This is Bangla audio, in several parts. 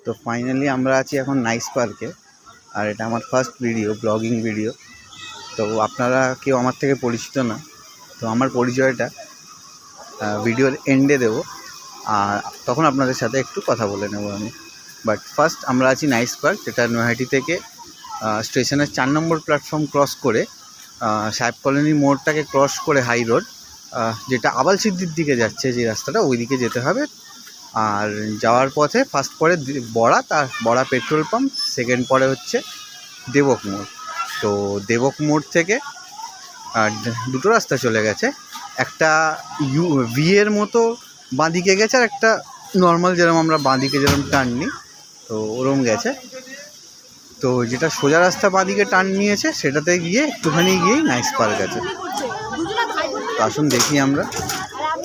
তো ফাইনালি আমরা আছি এখন নাইস পার্কে, আর এটা আমার ফার্স্ট ভিডিও, ব্লগিং ভিডিও। তো আপনারা কেউ আমার থেকে পরিচিত না, তো আমার পরিচয়টা ভিডিওর এন্ডে দেবো, আর তখন আপনাদের সাথে একটু কথা বলে নেব আমি। বাট ফার্স্ট আমরা আছি নাইস পার্ক, যেটা নৈহাটি থেকে স্টেশনের 4 নম্বর প্ল্যাটফর্ম ক্রস করে সাহেব কলোনি মোড়টাকে ক্রস করে হাই রোড, যেটা আবালসিদ্ধির দিকে যাচ্ছে যে রাস্তাটা, ওই দিকে যেতে হবে। আর যাওয়ার পথে ফার্স্ট পরে বড়া, তার বড়া পেট্রোল পাম্প, সেকেন্ড পরে হচ্ছে দেবক মোড়। তো দেবক মোড় থেকে দুটো রাস্তা চলে গেছে, একটা ভি এর মতো বাঁদিকে গেছে, আর একটা নর্মাল যেরকম আমরা বাঁদিকে যেরকম টার্ন নিই, তো ওরম গেছে। তো যেটা সোজা রাস্তা বাঁদিকে টার্ন নিয়েছে সেটাতে গিয়ে একটুখানি গিয়েই নাইস পার্ক আছে। তো আসুন দেখি আমরা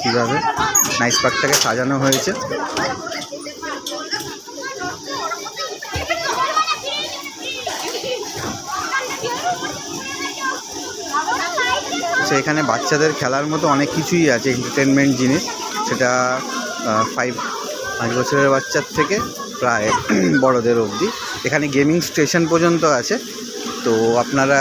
কীভাবে নাইস পার্কটাকে সাজানো হয়েছে। এখানে বাচ্চাদের খেলার মতো অনেক কিছুই আছে, এন্টারটেনমেন্ট জিনিস, সেটা 5 বছরের বাচ্চার থেকে প্রায় বড়দের অবধি। এখানে গেমিং স্টেশন পর্যন্ত আছে, তো আপনারা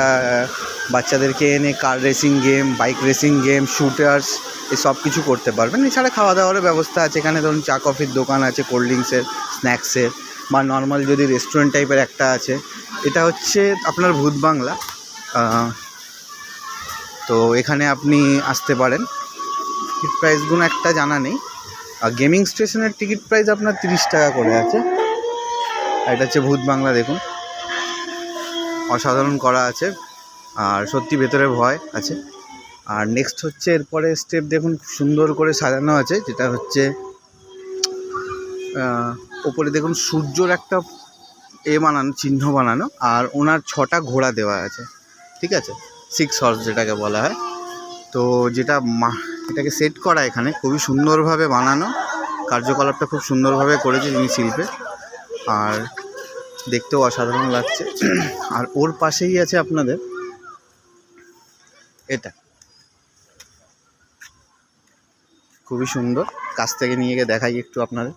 বাচ্চাদেরকে এনে car racing game, bike racing game, shooters এসব কিছু করতে পারবেন। এছাড়া খাওয়া দাওয়ারও ব্যবস্থা আছে এখানে, ধরুন চা কফির দোকান আছে, কোল্ড ড্রিঙ্কসের, স্ন্যাক্সের, বা নর্মাল যদি রেস্টুরেন্ট টাইপের একটা আছে। এটা হচ্ছে আপনার ভূত বাংলা, তো এখানে আপনি আসতে পারেন। টিকিট প্রাইসগুলো একটা জানা নেই, আর গেমিং স্টেশনের টিকিট প্রাইস আপনার 30 টাকা করে আছে। আর এটা হচ্ছে ভূত বাংলা, দেখুন অসাধারণ করা আছে, আর সত্যি ভেতরে ভয় আছে। আর নেক্সট হচ্ছে এরপরে স্টেপ, দেখুন সুন্দর করে সাজানো আছে, যেটা হচ্ছে ওপরে দেখুন সূর্যর একটা বানানো, চিহ্ন বানানো, আর ওনার 6টা ঘোড়া দেওয়া আছে, ঠিক আছে, 6 হর্স যেটাকে বলা হয়। তো যেটা এটাকে সেট করা এখানে খুবই সুন্দরভাবে বানানো, কার্যকলাপটা খুব সুন্দরভাবে করেছে যিনি শিল্পে, আর দেখতেও অসাধারণ লাগছে। আর ওর পাশেই আছে আপনাদের এটা, খুবই সুন্দর, কাছ থেকে নিয়ে গিয়ে দেখাই একটু আপনাদের।